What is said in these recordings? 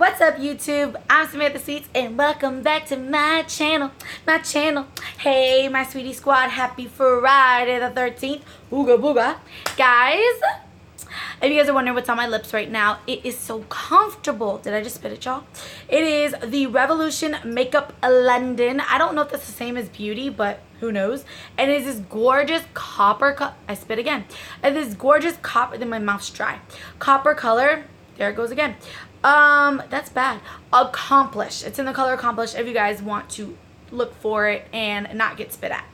What's up, YouTube? I'm Samantha Sweets and welcome back to my channel. Hey, my sweetie squad, happy Friday the 13th. Ooga booga. Guys, if you guys are wondering what's on my lips right now, it is so comfortable. Did I just spit it, y'all? It is the Revolution Makeup London. I don't know if that's the same as Beauty, but who knows? And it is this gorgeous copper I spit again. And this gorgeous copper, then my mouth's dry. Copper color. There it goes again. That's bad. Accomplice. It's in the color Accomplice if you guys want to look for it and not get spit at.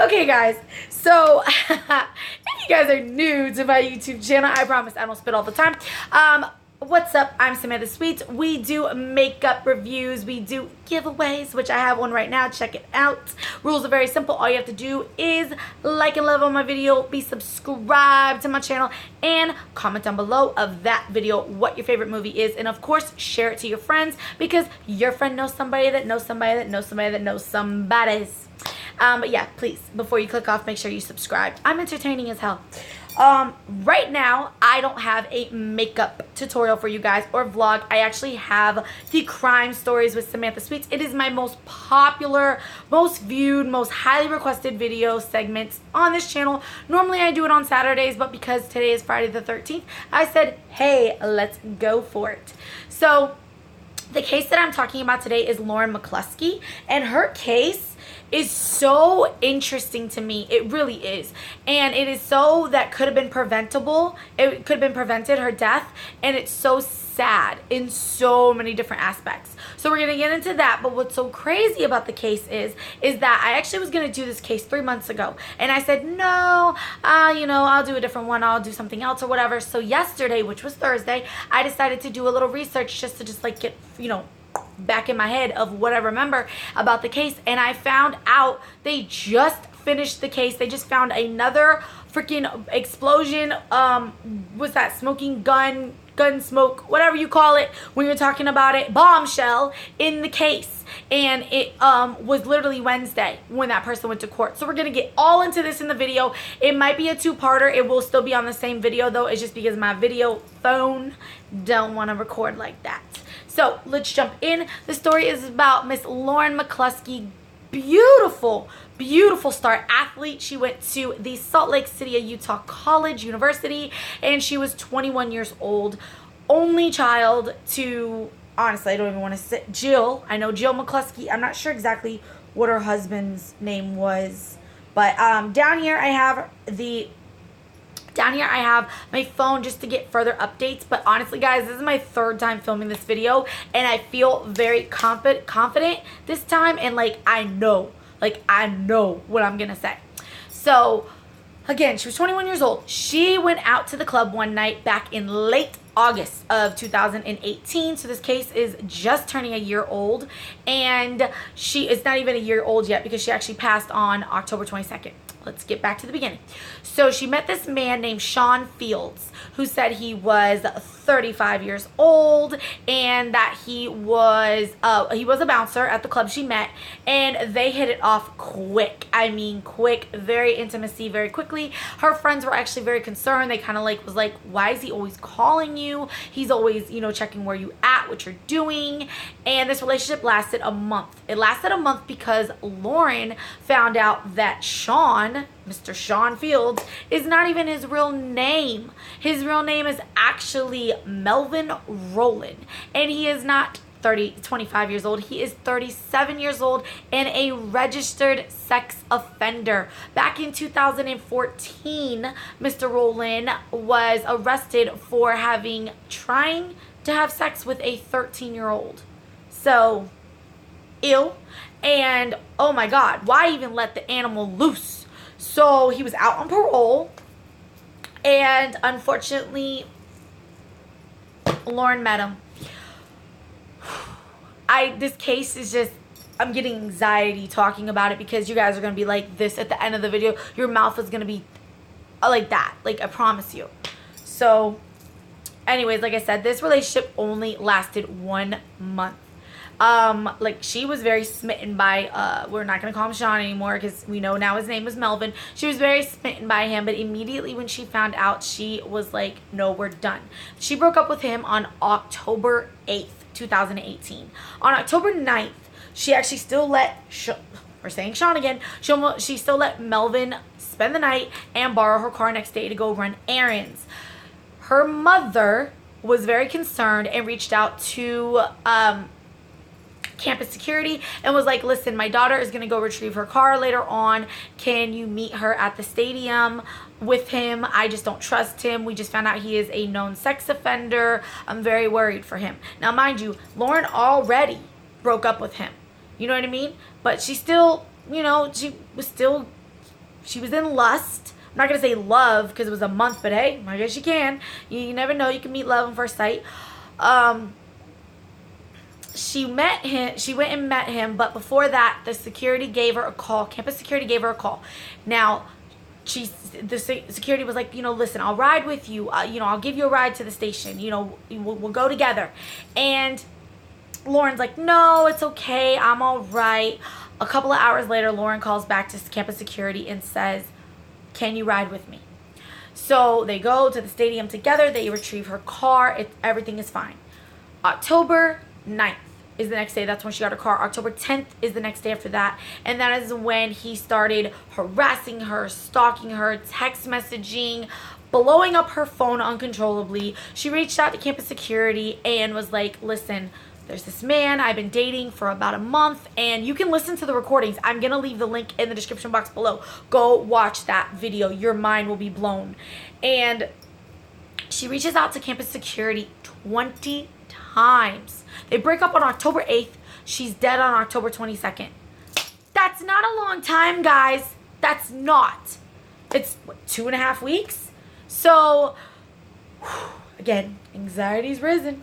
Okay, guys. So, if you guys are new to my YouTube channel, I promise I don't spit all the time. What's up? I'm Samantha Sweets. We do makeup reviews. We do giveaways, which I have one right now. Check it out. Rules are very simple. All you have to do is like and love on my video, be subscribed to my channel, and comment down below of that video what your favorite movie is. And of course, share it to your friends because your friend knows somebody that knows somebody that knows somebody that knows somebody's. But yeah, please, before you click off, make sure you subscribe. I'm entertaining as hell. Right now, I don't have a makeup tutorial for you guys or vlog. I actually have the crime stories with Samantha Sweets. It is my most popular, most viewed, most highly requested video segments on this channel. Normally, I do it on Saturdays, but because today is Friday the 13th, I said, hey, let's go for it. So, the case that I'm talking about today is Lauren McCluskey, and her case is so interesting to me. It really is. And it is so that could have been preventable. It could have been prevented, her death. And it's so sad in so many different aspects. So we're going to get into that. But what's so crazy about the case is that I actually was going to do this case 3 months ago. And I said, no, I'll do a different one. I'll do something else or whatever. So yesterday, which was Thursday, I decided to do a little research just to like get, back in my head of what I remember about the case. And I found out they just finished the case. They just found another freaking explosion. Was that smoking gun smoke, whatever you call it when you're talking about it, bombshell in the case. And it was literally Wednesday when that person went to court. So we're going to get all into this in the video. It might be a two-parter. It will still be on the same video though. It's just because my video phone don't want to record like that. So let's jump in. The story is about Miss Lauren McCluskey. Beautiful, beautiful star athlete. She went to the Salt Lake City, Utah University, and she was 21 years old. Only child to, honestly, I don't even want to say, Jill. I know Jill McCluskey. I'm not sure exactly what her husband's name was. But down here I have my phone just to get further updates. But honestly, guys, this is my third time filming this video. And I feel very confident this time. And I know what I'm going to say. So, again, she was 21 years old. She went out to the club one night back in late August of 2018. So this case is just turning a year old. And she is not even a year old yet because she actually passed on October 22nd. Let's get back to the beginning. So she met this man named Sean Fields who said he was 35 years old and that he was a bouncer at the club she met, and they hit it off quick. I mean quick, very intimacy very quickly. Her friends were actually very concerned. They kind of was like, why is he always calling you? He's always, checking where you at, what you're doing. And this relationship lasted a month. It lasted a month because Lauren found out that Mr. Sean Fields, is not even his real name. His real name is actually Melvin Rowland. And he is not 25 years old. He is 37 years old and a registered sex offender. Back in 2014, Mr. Rowland was arrested for trying to have sex with a 13-year-old. So, ew. And, oh my God, why even let the animal loose? So he was out on parole, and unfortunately, Lauren met him. This case is just, I'm getting anxiety talking about it because you guys are going to be like this at the end of the video. Your mouth is going to be like that. I promise you. So, anyways, like I said, this relationship only lasted 1 month. Like, she was very smitten by, we're not going to call him Sean anymore because we know now his name is Melvin. She was very smitten by him, but immediately when she found out, she was like, no, we're done. She broke up with him on October 8th, 2018. On October 9th, she actually still let, we're saying Sean again, she still let Melvin spend the night and borrow her car next day to go run errands. Her mother was very concerned and reached out to campus security and was like, listen, my daughter is going to go retrieve her car later on. Can you meet her at the stadium with him? I just don't trust him. We just found out he is a known sex offender. I'm very worried for him. Now, mind you, Lauren already broke up with him. You know what I mean? But she still, you know, she was in lust. I'm not going to say love because it was a month, but hey, I guess you can. You never know. You can meet love on first sight. She met him. She went and met him, but before that, the security gave her a call. Campus security gave her a call. Now, the security was like, you know, listen, I'll ride with you. You know, I'll give you a ride to the station. You know, we'll go together. And Lauren's like, no, it's okay. I'm all right. A couple of hours later, Lauren calls back to campus security and says, can you ride with me? So they go to the stadium together. They retrieve her car. Everything is fine. October 9th is the next day. That's when she got her car. October 10th is the next day after that. And that is when he started harassing her, stalking her, text messaging, blowing up her phone uncontrollably. She reached out to campus security and was like, listen, there's this man I've been dating for about a month, and you can listen to the recordings. I'm going to leave the link in the description box below. Go watch that video. Your mind will be blown. And she reaches out to campus security 20 times. They break up on October 8th. She's dead on October 22nd. That's not a long time, guys. That's not. It's, what, 2.5 weeks? So, again, anxiety's risen.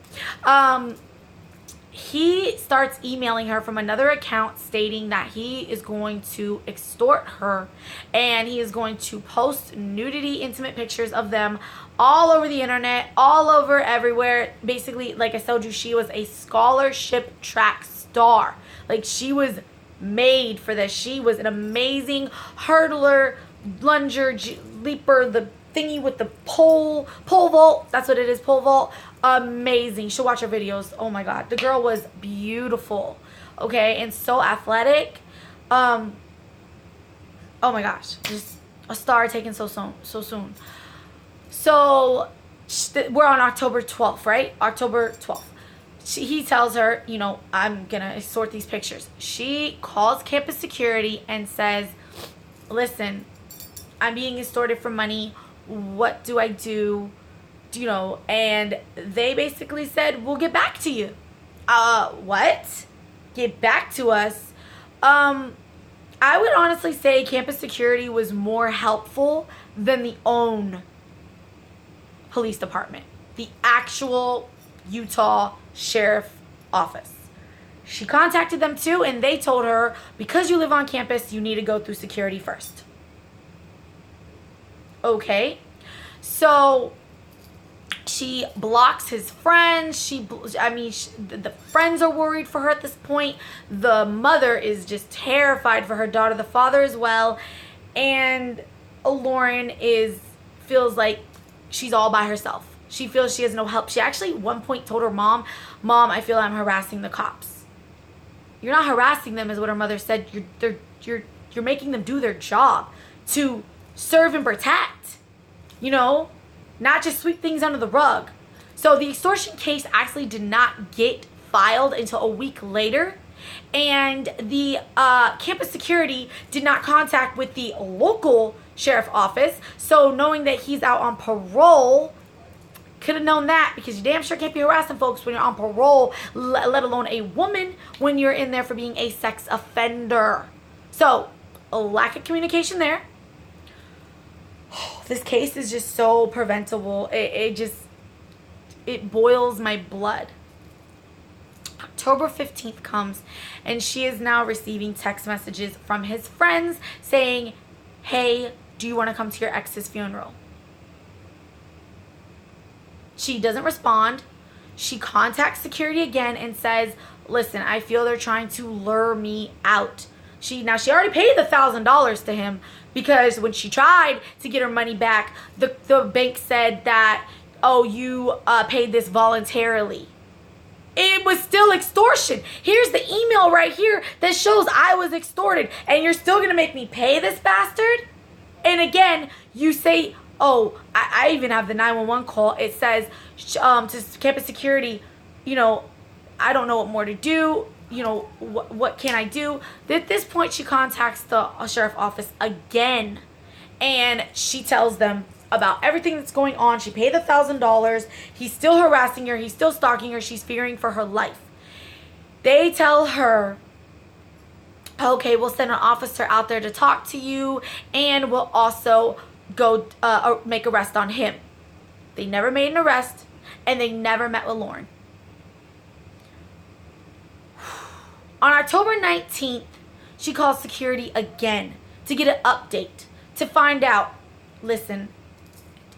He starts emailing her from another account stating that he is going to extort her and he is going to post nudity, intimate pictures of them all over the internet, all over everywhere. Basically, like I told you, she was a scholarship track star. Like, she was made for this. She was an amazing hurdler, lunger, leaper, the thingy with the pole vault. That's what it is, pole vault. Amazing. You should watch her videos. Oh my god, the girl was beautiful, okay, and so athletic. Oh my gosh, just a star taken so soon. So we're on October 12th, right? October 12th. He tells her, you know, I'm gonna sort these pictures. She calls campus security and says, listen, I'm being extorted for money. What do I do? You know, and they basically said, we'll get back to you. What? Get back to us? I would honestly say campus security was more helpful than the OWN police department, the actual Utah Sheriff Office. She contacted them too, and they told her, because you live on campus, you need to go through security first. Okay, so she blocks his friends. The friends are worried for her at this point. The mother is just terrified for her daughter. The father as well. And Lauren feels like she's all by herself. She feels she has no help. She actually at one point told her mom, I feel I'm harassing the cops. You're not harassing them, is what her mother said. You're making them do their job to serve and protect. You know? Not just sweep things under the rug. So the extortion case actually did not get filed until a week later. And the campus security did not contact with the local sheriff office. So knowing that he's out on parole, could have known that, because you damn sure can't be harassing folks when you're on parole, let alone a woman when you're in there for being a sex offender. So a lack of communication there. This case is just so preventable. It boils my blood. October 15th comes, and she is now receiving text messages from his friends saying, hey, do you want to come to your ex's funeral? She doesn't respond. she contacts security again and says, listen, I feel they're trying to lure me out. She already paid the $1,000 to him, because when she tried to get her money back, the bank said that, oh, you paid this voluntarily. It was still extortion. Here's the email right here that shows I was extorted, and you're still gonna make me pay this bastard? And again, you say, oh, I even have the 911 call. It says to campus security, you know, I don't know what more to do. You know, what can I do? At this point, she contacts the sheriff's office again, and she tells them about everything that's going on. She paid the $1,000. He's still harassing her. He's still stalking her. She's fearing for her life. They tell her, okay, we'll send an officer out there to talk to you, and we'll also go make arrest on him. They never made an arrest, and they never met with Lauren. On October 19th, she calls security again to get an update, to find out, listen,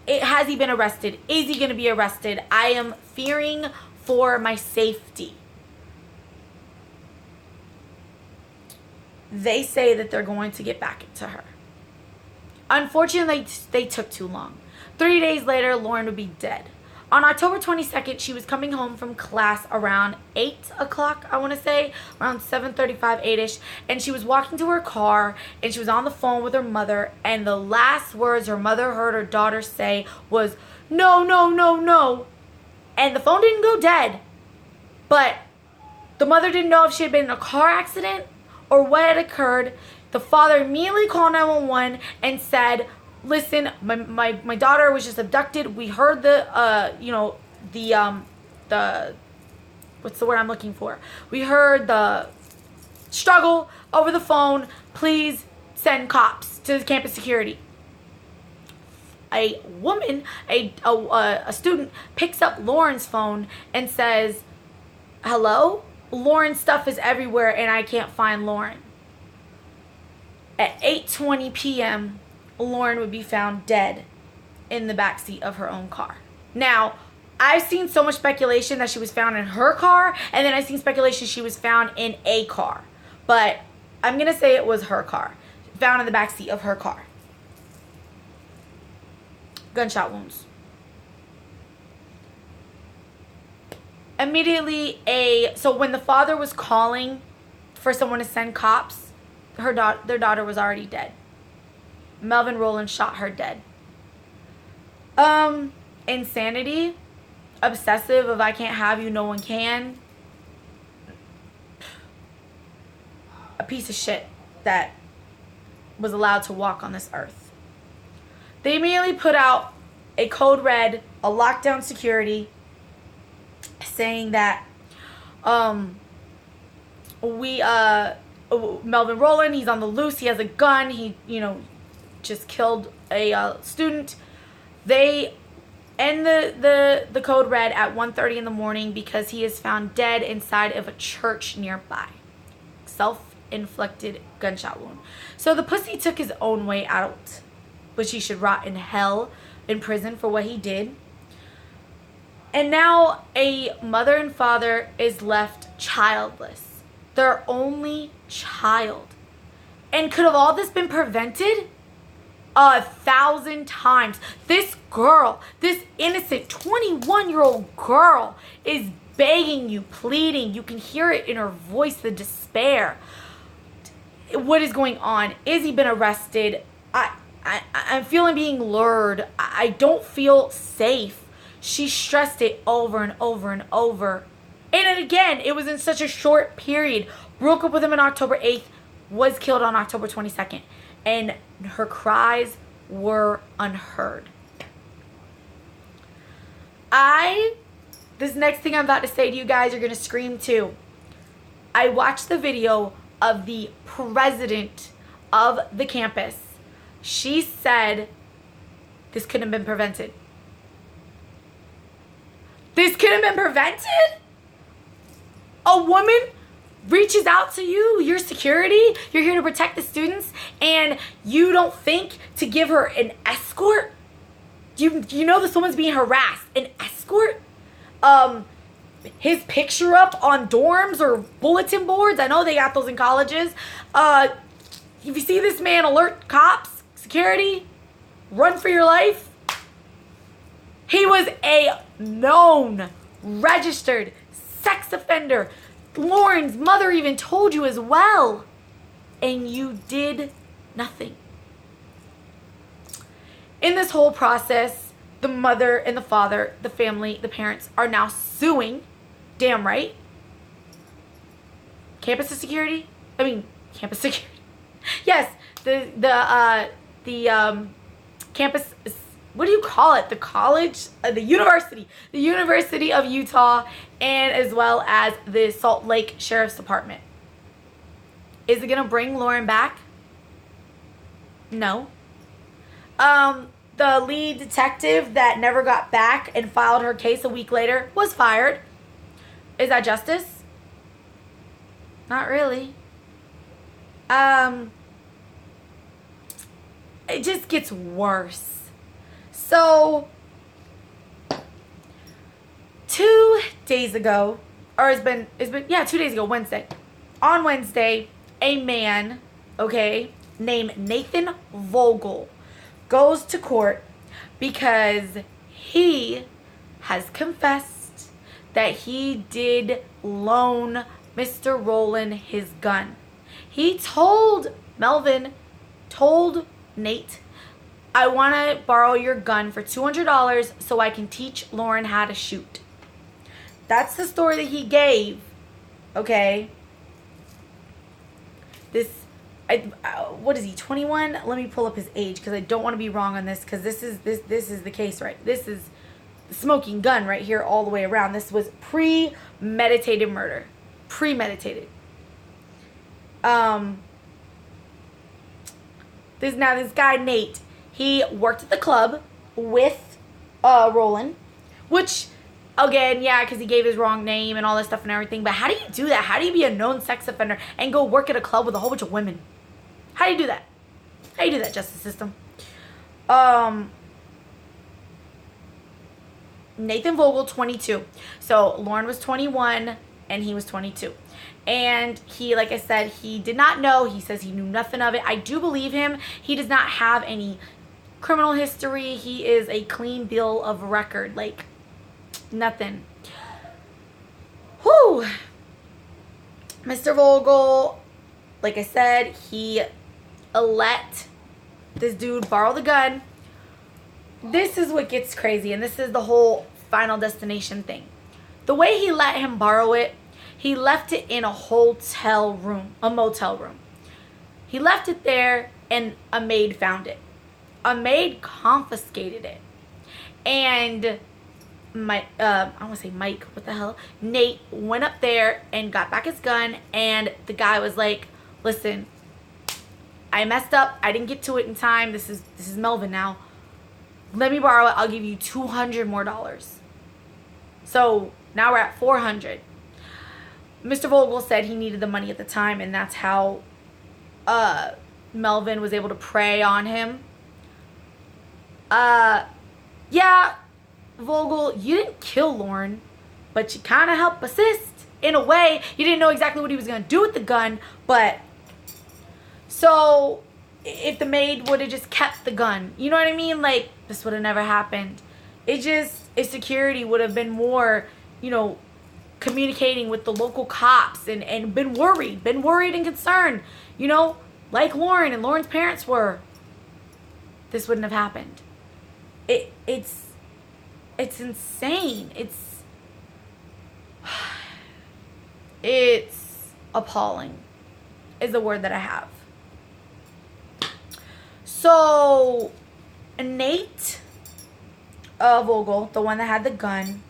has he been arrested? Is he going to be arrested? I am fearing for my safety. They say that they're going to get back to her. Unfortunately, they took too long. 3 days later, Lauren would be dead. On October 22nd, she was coming home from class around 8 o'clock, I want to say, around 7:35, 8-ish, and she was walking to her car, and she was on the phone with her mother, and the last words her mother heard her daughter say was, no, no, no, no, and the phone didn't go dead, but the mother didn't know if she had been in a car accident or what had occurred. The father immediately called 911 and said, listen, my daughter was just abducted. We heard the what's the word I'm looking for? We heard the struggle over the phone. Please send cops to the campus security. A woman, a student, picks up Lauren's phone and says, hello? Lauren's stuff is everywhere and I can't find Lauren. At 8:20 p.m., Lauren would be found dead in the backseat of her own car. Now, I've seen so much speculation that she was found in her car, and then I've seen speculation she was found in a car. But I'm going to say it was her car. Found in the backseat of her car. Gunshot wounds. Immediately, so when the father was calling for someone to send cops, their daughter was already dead. Melvin Rowland shot her dead. Insanity, obsessive of I can't have you, no one can. A piece of shit that was allowed to walk on this earth. They immediately put out a code red, a lockdown security, saying that Melvin Rowland, he's on the loose, he has a gun, he, just killed a student. They end the code red at 1:30 in the morning because he is found dead inside of a church nearby. Self-inflicted gunshot wound. So the pussy took his own way out, which he should rot in hell in prison for what he did. And now a mother and father is left childless. Their only child. And could have all this been prevented? 1,000 times. This girl, this innocent 21-year-old girl is begging you, pleading. You can hear it in her voice, the despair. What is going on? Is he been arrested? I'm feeling being lured. I don't feel safe. She stressed it over and over and over. And then again, it was in such a short period. Broke up with him on October 8th, was killed on October 22nd. And her cries were unheard. This next thing I'm about to say to you guys, you're going to scream too. I watched the video of the president of the campus. She said this couldn't have been prevented. This could have been prevented? A woman reaches out to you, your security, you're here to protect the students, and you don't think to give her an escort? You know this woman's being harassed. An escort? his picture up on dorms or bulletin boards. I know they got those in colleges. If you see this man, alert cops, security, run for your life. He was a known, registered sex offender. Lauren's mother even told you as well. And you did nothing. In this whole process, the mother and the father, the family, the parents are now suing. Damn right. Campus security? Campus security. Yes, the campus, what do you call it? The college, the University of Utah, and as well as the Salt Lake Sheriff's Department. Is it gonna bring Lauren back? No. The lead detective that never got back and filed her case a week later was fired. Is that justice? Not really. It just gets worse. So, 2 days ago, or it's been 2 days ago, Wednesday. On Wednesday, a man, named Nathan Vogel goes to court because he has confessed that he did loan Mr. Rowland his gun. He told Nate, I want to borrow your gun for $200 so I can teach Lauren how to shoot. That's the story that he gave. Okay. What is he, 21? Let me pull up his age because I don't want to be wrong on this, because this is the case, right? This is the smoking gun right here all the way around. This was premeditated murder. Premeditated. This guy Nate, he worked at the club with Rowland, which again, yeah, because he gave his wrong name and all this stuff and everything. But how do you do that? How do you be a known sex offender and go work at a club with a whole bunch of women? How do you do that? How do you do that, justice system? Nathan Vogel, 22. So Lauren was 21 and he was 22. And he, like I said, he did not know. He says he knew nothing of it. I do believe him. He does not have any criminal history. He is a clean bill of record. Like, nothing. Whew. Mr. Vogel, like I said, he let this dude borrow the gun. This is what gets crazy, and this is the whole Final Destination thing. The way he let him borrow it, he left it in a motel room. He left it there, and a maid found it. A maid confiscated it. And Mike, what the hell? Nate went up there and got back his gun, and the guy was like, listen, I messed up. I didn't get to it in time. This is Melvin now. Let me borrow it. I'll give you $200 more. So now we're at $400. Mr. Vogel said he needed the money at the time, and that's how Melvin was able to prey on him. Yeah, Vogel, you didn't kill Lauren, but you kind of helped assist in a way. You didn't know exactly what he was going to do with the gun, but so if the maid would have just kept the gun, you know what I mean? Like, this would have never happened. If security would have been more, communicating with the local cops and been worried and concerned, like Lauren and Lauren's parents were, this wouldn't have happened. It's insane. It's appalling is the word that I have. So Nate Vogel, the one that had the gun,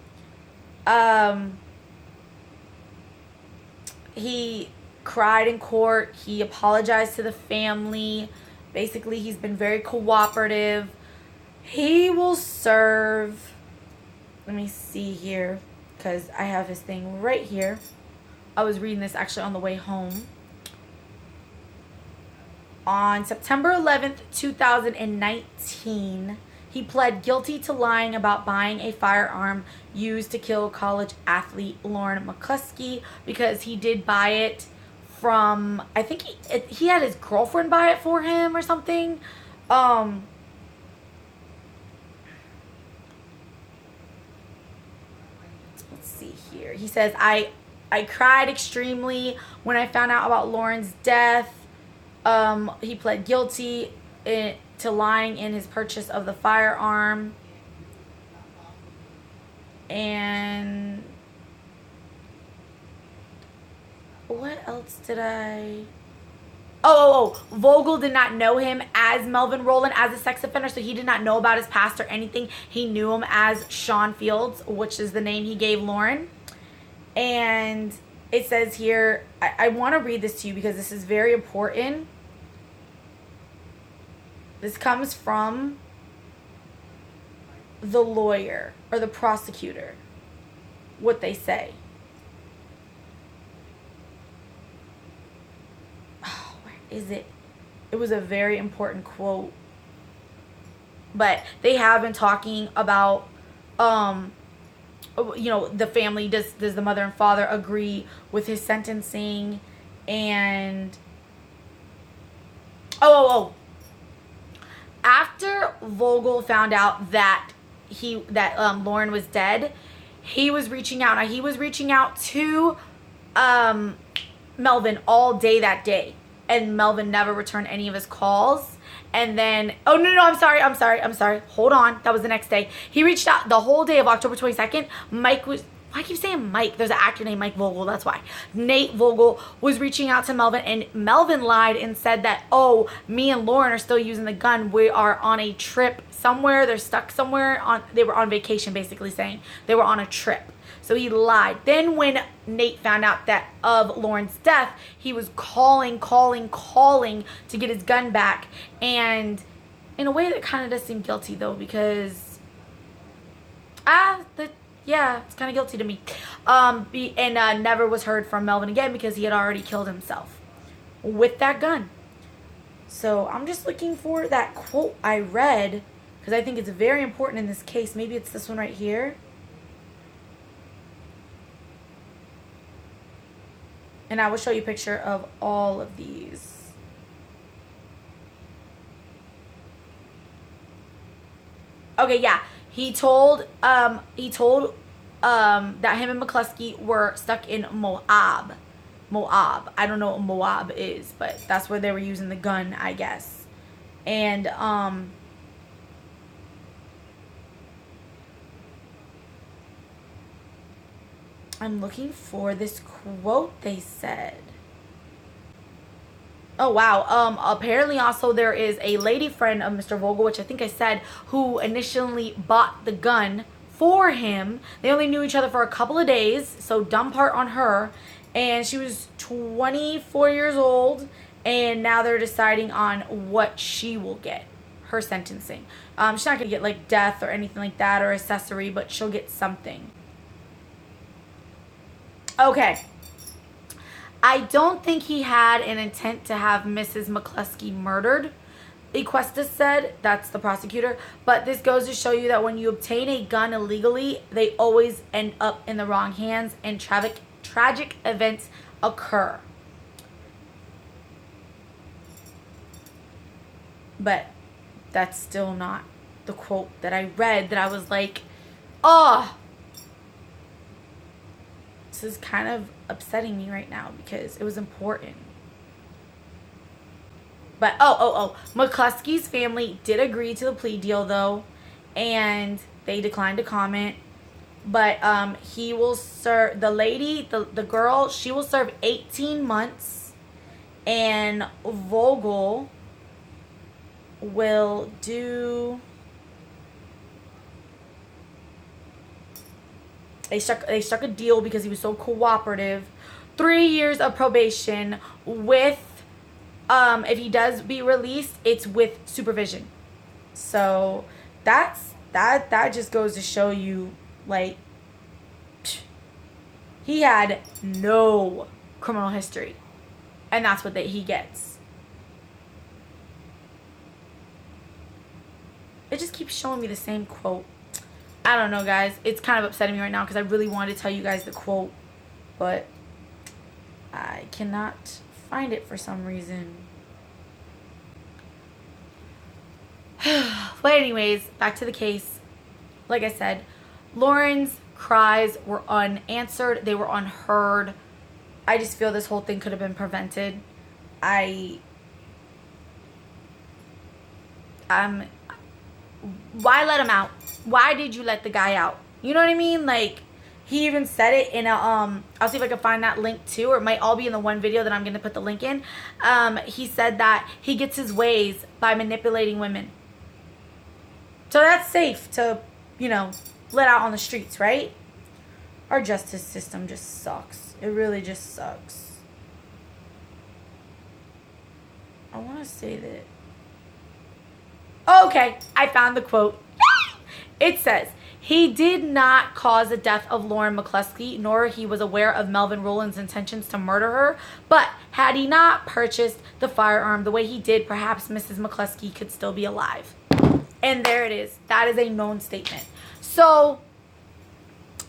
he cried in court. He apologized to the family. Basically, he's been very cooperative. He will serve, let me see here, because I have his thing right here. I was reading this actually on the way home. On September 11th, 2019, He pled guilty to lying about buying a firearm used to kill college athlete Lauren McCluskey because he did buy it from, I think he had his girlfriend buy it for him or something. Let's see here. He says, I cried extremely when I found out about Lauren's death. He pled guilty to lying in his purchase of the firearm. And what else did I... Vogel did not know him as Melvin Rowland as a sex offender, so he did not know about his past or anything. He knew him as Sean Fields, which is the name he gave Lauren. And it says here, I want to read this to you because this is very important. This comes from the lawyer or the prosecutor, what they say. Oh, where is it? It was a very important quote. But they have been talking about, you know, the family, does the mother and father agree with his sentencing? And after Vogel found out that Lauren was dead, he was reaching out. Now, he was reaching out to Melvin all day that day, and Melvin never returned any of his calls. And then, oh, no, I'm sorry. Hold on. That was the next day. He reached out the whole day of October 22nd. I keep saying Mike. There's an actor named Mike Vogel. That's why. Nate Vogel was reaching out to Melvin, and Melvin lied and said that, oh, me and Lauren are still using the gun. We are on a trip somewhere. They're stuck somewhere. They were on vacation, basically saying they were on a trip. So he lied. Then when Nate found out that of Lauren's death, he was calling to get his gun back. And in a way that kind of does seem guilty, though, because yeah, it's kind of guilty to me. And never was heard from Melvin again because he had already killed himself with that gun. So I'm just looking for that quote I read because I think it's very important in this case. Maybe it's this one right here. And I will show you a picture of all of these. Okay, yeah. He told that him and McCluskey were stuck in Moab. I don't know what Moab is, but that's where they were using the gun, I guess. And I'm looking for this quote they said. Oh, wow. Apparently also there is a lady friend of Mr. Vogel, which I think I said, who initially bought the gun for him. They only knew each other for a couple of days, so dumb part on her. And she was 24 years old, and now they're deciding on what she will get, her sentencing. She's not going to get, like, death or anything like that or accessory, but she'll get something. Okay. I don't think he had an intent to have Mrs. McCluskey murdered, Equestis said. That's the prosecutor. But this goes to show you that when you obtain a gun illegally, they always end up in the wrong hands and tragic events occur. But that's still not the quote that I read that I was like, oh, this is kind of upsetting me right now because it was important. But, McCluskey's family did agree to the plea deal, though, and they declined to comment. But he will serve, the lady, the girl, she will serve 18 months, and Vogel will do... They struck a deal because he was so cooperative. 3 years of probation with, if he does be released, it's with supervision. So that just goes to show you, like, he had no criminal history, and that's what he gets. It just keeps showing me the same quote. I don't know, guys. It's kind of upsetting me right now because I really wanted to tell you guys the quote, but I cannot find it for some reason. But anyways, back to the case. Like I said, Lauren's cries were unanswered. They were unheard. I just feel this whole thing could have been prevented. Why let him out? Why did you let the guy out? You know what I mean? Like, he even said it in a, I'll see if I can find that link too, or it might all be in the one video that I'm going to put the link in. He said that he gets his ways by manipulating women. So that's safe to, you know, let out on the streets, right? Our justice system just sucks. It really just sucks. I want to say that. Okay, I found the quote. It says, he did not cause the death of Lauren McCluskey, nor he was aware of Melvin Rowland's intentions to murder her. But had he not purchased the firearm the way he did, perhaps Mrs. McCluskey could still be alive. And there it is. That is a known statement. So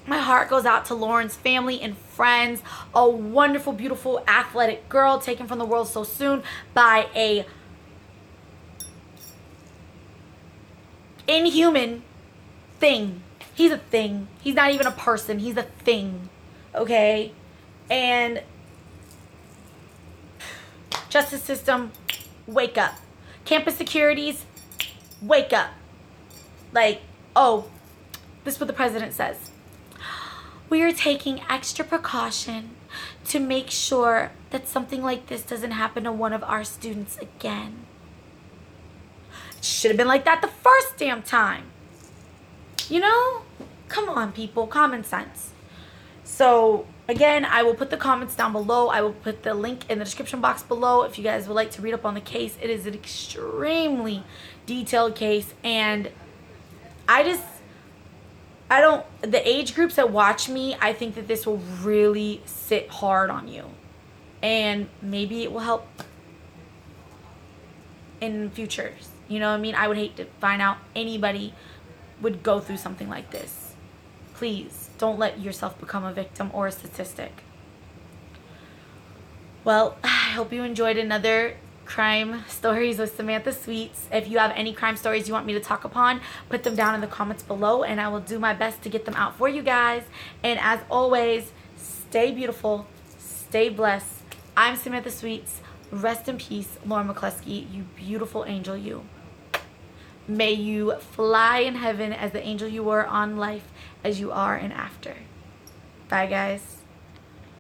my heart goes out to Lauren's family and friends. A wonderful, beautiful, athletic girl taken from the world so soon by a inhuman thing. He's a thing. He's not even a person. He's a thing. Okay? And justice system, wake up. Campus securities, wake up. Like, oh, this is what the president says. We are taking extra precaution to make sure that something like this doesn't happen to one of our students again. It should have been like that the first damn time. You know? Come on, people. Common sense. So, again, I will put the comments down below. I will put the link in the description box below if you guys would like to read up on the case. It is an extremely detailed case, and the age groups that watch me, I think that this will really sit hard on you. And maybe it will help in futures. You know what I mean? I would hate to find out anybody would go through something like this. Please, don't let yourself become a victim or a statistic. Well, I hope you enjoyed another Crime Stories with Samantha Sweets. If you have any crime stories you want me to talk upon, put them down in the comments below, and I will do my best to get them out for you guys. And as always, stay beautiful, stay blessed. I'm Samantha Sweets. Rest in peace, Lauren McCluskey, you beautiful angel, you. May you fly in heaven as the angel you were on life, as you are in after. Bye, guys.